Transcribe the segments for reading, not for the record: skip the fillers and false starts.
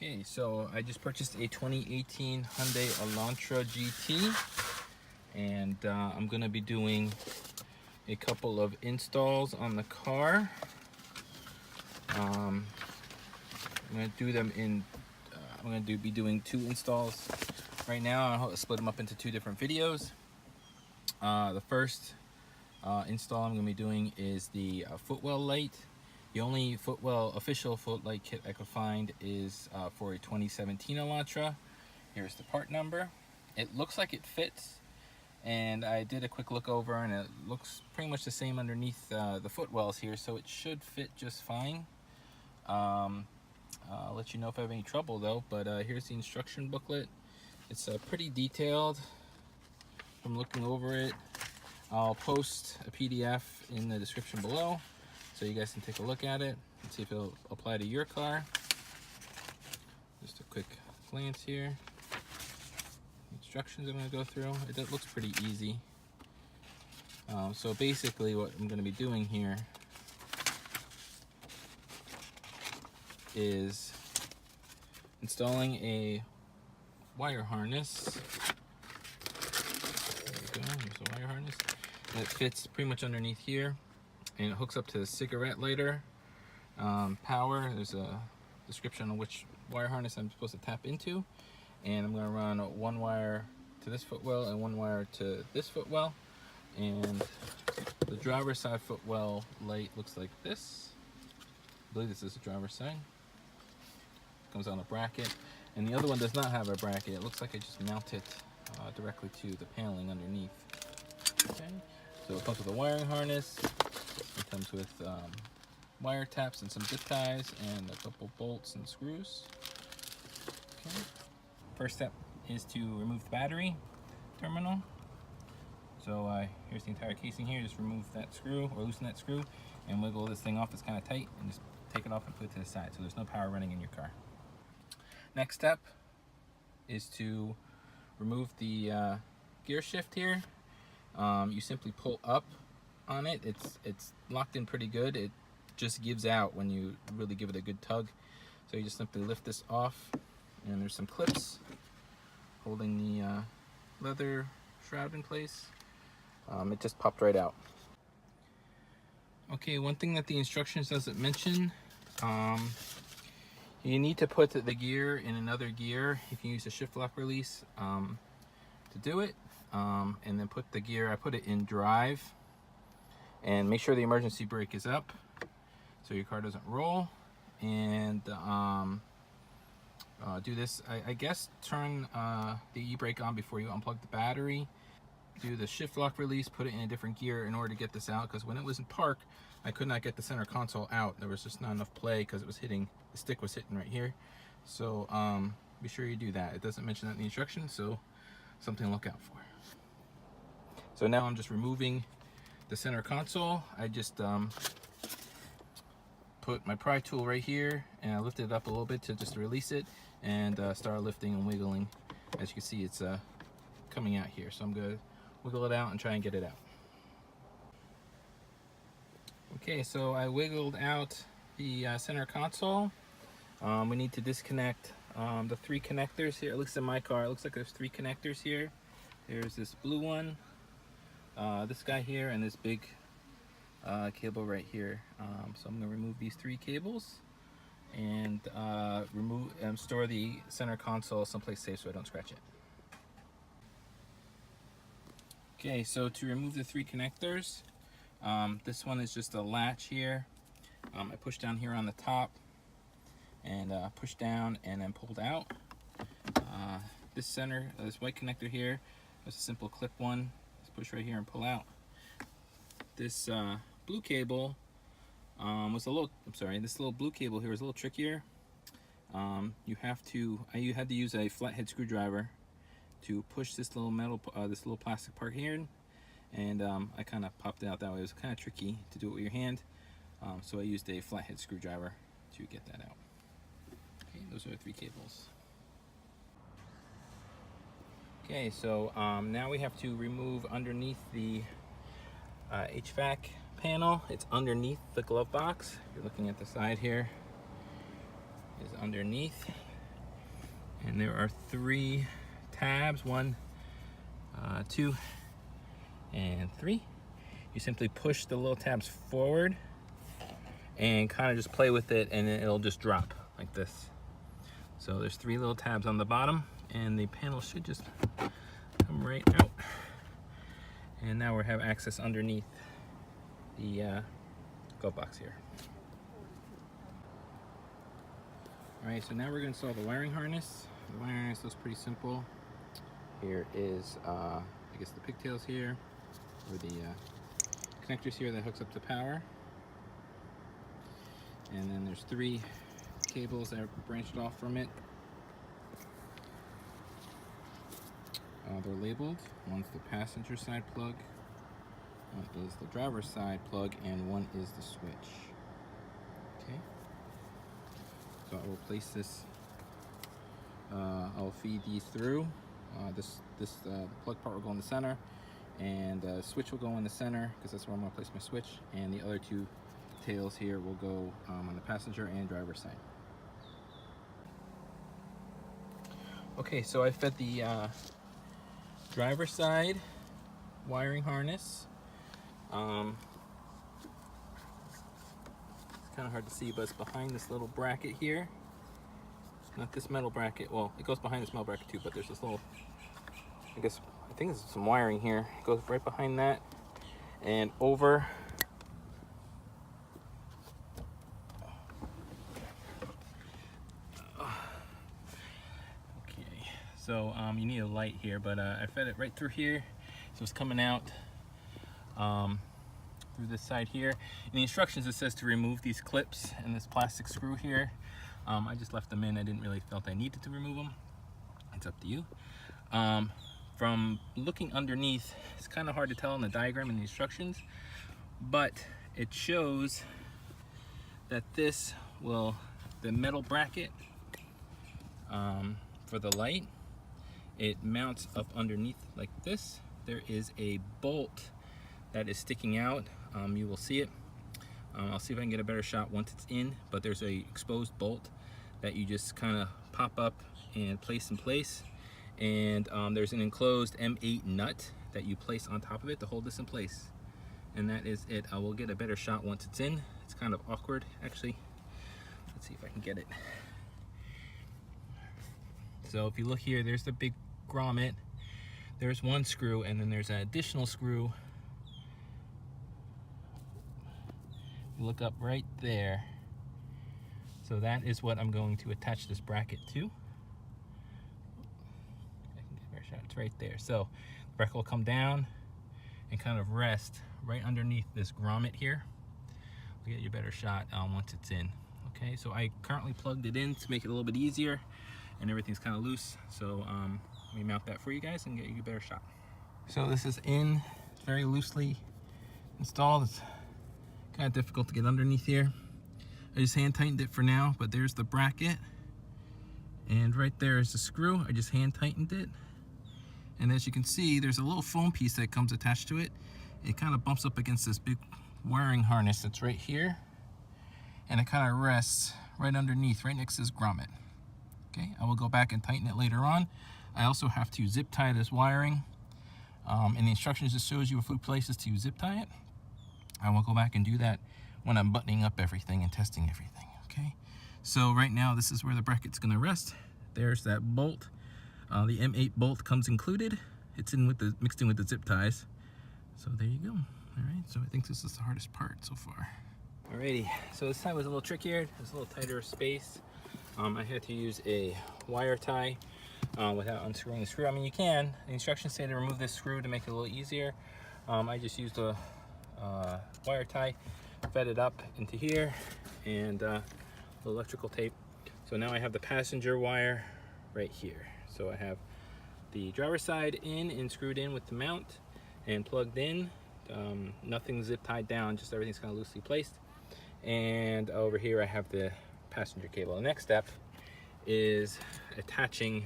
Okay, so I just purchased a 2018 Hyundai Elantra GT, and I'm going to be doing a couple of installs on the car. I'm going to do them in, I'm going to be doing 2 installs right now. I'll split them up into 2 different videos. The first install I'm going to be doing is the Footwell light. The only Footwell official footlight kit I could find is for a 2017 Elantra. Here's the part number. It looks like it fits, and I did a quick look over, and it looks pretty much the same underneath the Footwells here, so it should fit just fine. I'll let you know if I have any trouble though, but here's the instruction booklet. It's pretty detailed from looking over it. I'll post a PDF in the description below so you guys can take a look at it and see if it'll apply to your car. Just a quick glance here. Instructions I'm going to go through. It looks pretty easy. So basically what I'm going to be doing here is installing a wire harness. There we go, here's the wire harness. That fits pretty much underneath here, and it hooks up to the cigarette lighter. Power, there's a description on which wire harness I'm supposed to tap into, and I'm going to run 1 wire to this footwell and 1 wire to this footwell. And the driver's side footwell light looks like this. I believe this is the driver's side. Comes on a bracket, and the other one does not have a bracket. It looks like I just mount it directly to the paneling underneath. Okay, so it comes with a wiring harness. It comes with wire taps and some zip ties and a couple bolts and screws. Okay. First step is to remove the battery terminal. So here's the entire casing here. Just remove that screw or loosen that screw and wiggle this thing off. It's kind of tight, and just take it off and put it to the side so there's no power running in your car. Next step is to remove the gear shift here. You simply pull up on it. It's locked in pretty good. It just gives out when you really give it a good tug. So you just simply lift this off, and there's some clips holding the leather shroud in place. It just popped right out. Okay, one thing that the instructions doesn't mention, you need to put the gear in another gear. You can use the shift lock release to do it, and then put the gear, I put it in drive, and make sure the emergency brake is up so your car doesn't roll. And do this, I guess turn the e-brake on before you unplug the battery. Do the shift lock release, put it in a different gear in order to get this out, because when it was in park I could not get the center console out. There was just not enough play because it was hitting, the stick was hitting right here. So be sure you do that. It doesn't mention that in the instructions, so something to look out for. So now I'm just removing the center console. I just put my pry tool right here, and I lifted it up a little bit to just release it, and start lifting and wiggling. As you can see, it's coming out here, so I'm going to wiggle it out and try and get it out. Okay, so I wiggled out the center console. We need to disconnect the 3 connectors here. At least in my car, it looks like there's 3 connectors here. There's this blue one, this guy here, and this big cable right here. So I'm going to remove these 3 cables and store the center console someplace safe so I don't scratch it. Okay, so to remove the 3 connectors, this one is just a latch here. I push down here on the top and push down and then pulled out. This white connector here is a simple clip one. Just push right here and pull out. This blue cable was a little, this little blue cable here is a little trickier. You had to use a flathead screwdriver to push this little metal, this little plastic part here, and I kind of popped it out that way. It was kind of tricky to do it with your hand, so I used a flathead screwdriver to get that out. Okay, those are the 3 cables. Okay, so now we have to remove underneath the HVAC panel. It's underneath the glove box. You're looking at the side here. Is underneath, And there are 3 tabs, 1, 2, and 3. You simply push the little tabs forward and kind of just play with it, and it'll just drop like this. So there's 3 little tabs on the bottom, and the panel should just come right out. And now we have access underneath the glove box here. Alright, so now we're going to install the wiring harness. The wiring harness looks pretty simple. Here is, I guess, the pigtails here, or the connectors here that hooks up to power. And then there's 3 cables that are branched off from it. They're labeled. One's the passenger side plug, one is the driver's side plug, and one is the switch. Okay. So I will place this, I'll feed these through. This plug part will go in the center, and the switch will go in the center because that's where I'm going to place my switch, and the other 2 tails here will go on the passenger and driver's side. Okay, so I fed the driver's side wiring harness. It's kind of hard to see, but it's behind this little bracket here. Not this metal bracket. Well, it goes behind this metal bracket too, but there's this little, I think there's some wiring here. It goes right behind that and over. Okay, so you need a light here, but I fed it right through here, so it's coming out through this side here. In the instructions it says to remove these clips and this plastic screw here. I just left them in. I didn't really felt I needed to remove them. It's up to you. From looking underneath, it's kind of hard to tell in the diagram and the instructions, but it shows that this will, the metal bracket for the light, it mounts up underneath like this. There is a bolt that is sticking out. You will see it. I'll see if I can get a better shot once it's in, but there's a exposed bolt that you just kind of pop up and place in place, and there's an enclosed M8 nut that you place on top of it to hold this in place, and that is it. I will get a better shot once it's in. It's kind of awkward actually. Let's see if I can get it. So if you look here, there's the big grommet, there's 1 screw, and then there's an additional screw. Look up right there. So that is what I'm going to attach this bracket to. I can get a better shot. It's right there. So the bracket will come down and kind of rest right underneath this grommet here. We'll get you a better shot once it's in. Okay, so I currently plugged it in to make it a little bit easier, and everything's kind of loose. So let me mount that for you guys and get you a better shot. So this is in. It's very loosely installed. It's kind of difficult to get underneath here. I just hand tightened it for now, but there's the bracket, and right there is the screw. I just hand tightened it, and as you can see, there's a little foam piece that comes attached to it. It kind of bumps up against this big wiring harness that's right here, and it kind of rests right underneath, right next to this grommet. Okay, I will go back and tighten it later on. I also have to zip tie this wiring, and the instructions just shows you a few places to zip tie it. I will go back and do that when I'm buttoning up everything and testing everything. Okay, so right now this is where the bracket's going to rest. There's that bolt. The M8 bolt comes included. It's in with the mixed in with the zip ties. So there you go. All right, so I think this is the hardest part so far. Alrighty, so this time was a little trickier. It's a little tighter space. I had to use a wire tie without unscrewing the screw. I mean, you can. The instructions say to remove this screw to make it a little easier. I just used a wire tie, fed it up into here, and electrical tape. So now I have the passenger wire right here. So I have the driver's side in and screwed in with the mount and plugged in. Nothing zip tied down, just everything's kind of loosely placed. And over here I have the passenger cable. The next step is attaching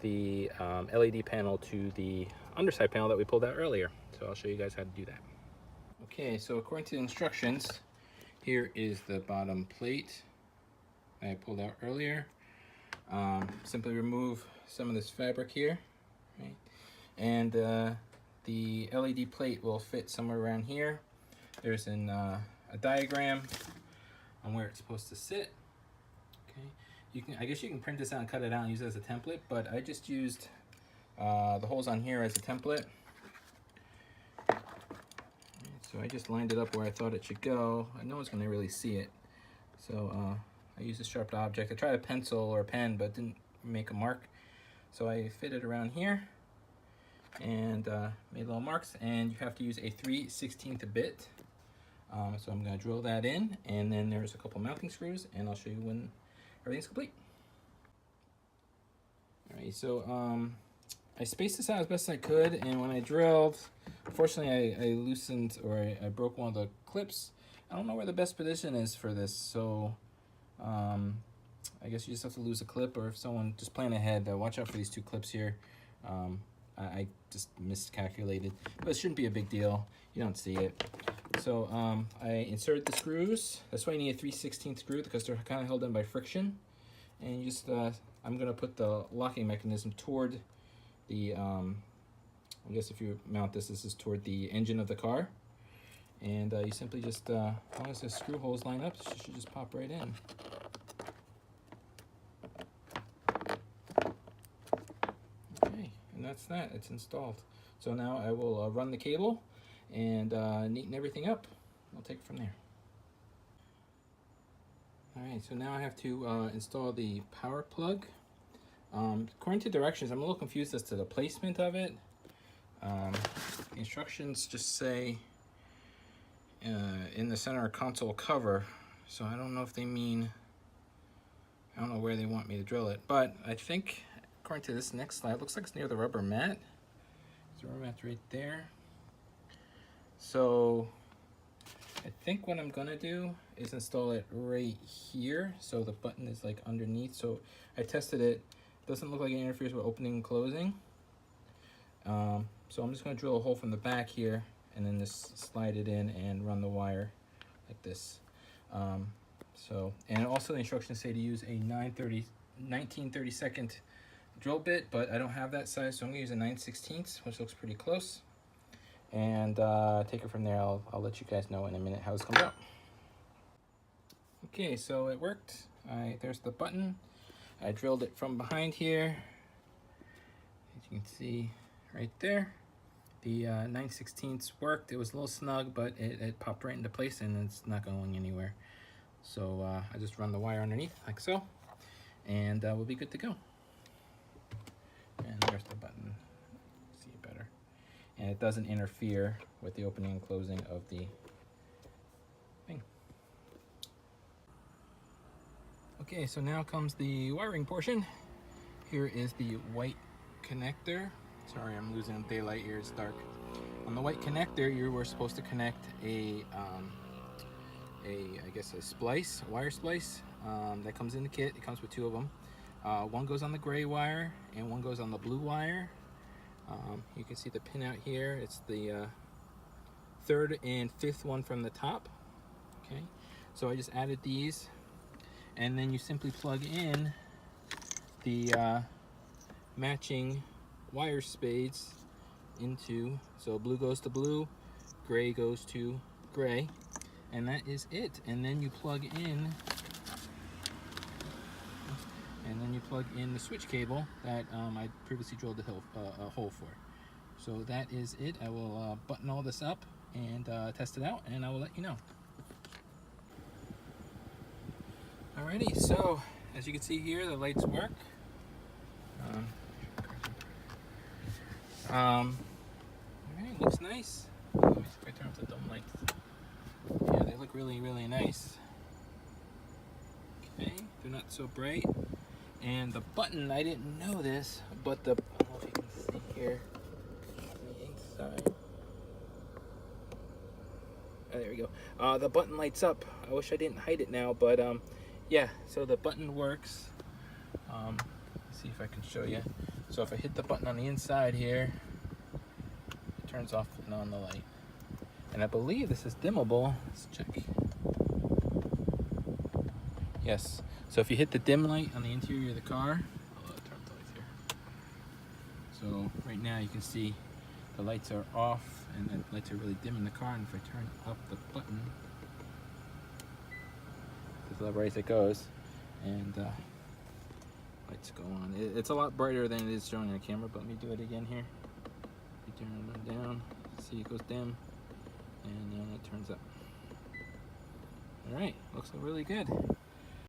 the LED panel to the underside panel that we pulled out earlier. So I'll show you guys how to do that. Okay, so according to the instructions, here is the bottom plate I pulled out earlier. Simply remove some of this fabric here, right? And the LED plate will fit somewhere around here. There's a diagram on where it's supposed to sit. Okay, I guess you can print this out and cut it out and use it as a template, but I just used the holes on here as a template. So I just lined it up where I thought it should go. No one's going to really see it. So I used a sharp object. I tried a pencil or a pen, but didn't make a mark. So I fit it around here and made little marks. And you have to use a 3/16 bit. So I'm going to drill that in, and then there's a couple mounting screws, and I'll show you when everything's complete. All right, so I spaced this out as best I could, and when I drilled, unfortunately I loosened, or I broke one of the clips. I don't know where the best position is for this, so I guess you just have to lose a clip, or if someone just plan ahead, watch out for these two clips here. I just miscalculated, but it shouldn't be a big deal. You don't see it. So I inserted the screws. That's why you need a 3/16 screw, because they're kind of held in by friction. And you just, I'm gonna put the locking mechanism toward the, I guess if you mount this, this is toward the engine of the car. And you simply just, as long as the screw holes line up, it should just pop right in. Okay, and that's that, it's installed. So now I will run the cable and neaten everything up. I'll take it from there. Alright, so now I have to install the power plug. According to directions, I'm a little confused as to the placement of it. The instructions just say in the center console cover, so I don't know if they mean, I don't know where they want me to drill it, but I think according to this next slide, it looks like it's near the rubber mat. The rubber mat's right there. So I think what I'm gonna do is install it right here, so the button is like underneath. So I tested it, doesn't look like it interferes with opening and closing. So I'm just gonna drill a hole from the back here, and then just slide it in and run the wire like this. And also the instructions say to use a 19/32 drill bit, but I don't have that size, so I'm gonna use a 9/16, which looks pretty close. And take it from there. I'll let you guys know in a minute how this comes out. Okay, so it worked. There's the button. I drilled it from behind here. As you can see right there. The 9/16 worked. It was a little snug, but it popped right into place, and it's not going anywhere. So I just run the wire underneath like so, and we'll be good to go. And there's the button. See it better. And it doesn't interfere with the opening and closing of the thing. Okay, so now comes the wiring portion. Here is the white connector. Sorry, I'm losing daylight here, it's dark. On the white connector, you were supposed to connect I guess a splice, a wire splice, that comes in the kit. It comes with two of them. One goes on the gray wire and one goes on the blue wire. You can see the pin out here. It's the third and fifth one from the top. Okay, so I just added these, and then you simply plug in the matching wire spades into, so blue goes to blue, gray goes to gray, and that is it. And then you plug in the switch cable that I previously drilled a hole for. So that is it. I will button all this up and test it out, and I will let you know. Alrighty, so as you can see here, the lights work. Alright, looks nice. Let me see if I turn off the dome lights. Yeah, they look really, really nice. Okay, they're not so bright. And the button, I didn't know this, but I don't know if you can see here on the inside. Oh, there we go. The button lights up. I wish I didn't hide it now, but yeah, so the button works. Let's see if I can show you. So if I hit the button on the inside here, it turns off and on the light. And I believe this is dimmable. Let's check. Yes. So if you hit the dim light on the interior of the car, I'll turn the lights here. So right now you can see the lights are off and the lights are really dim in the car. And if I turn up the button, this is how bright it goes, and lights go on. It's a lot brighter than it is showing on camera, but let me do it again here. You turn it down, see it goes dim, and then it turns up. All right, looks really good.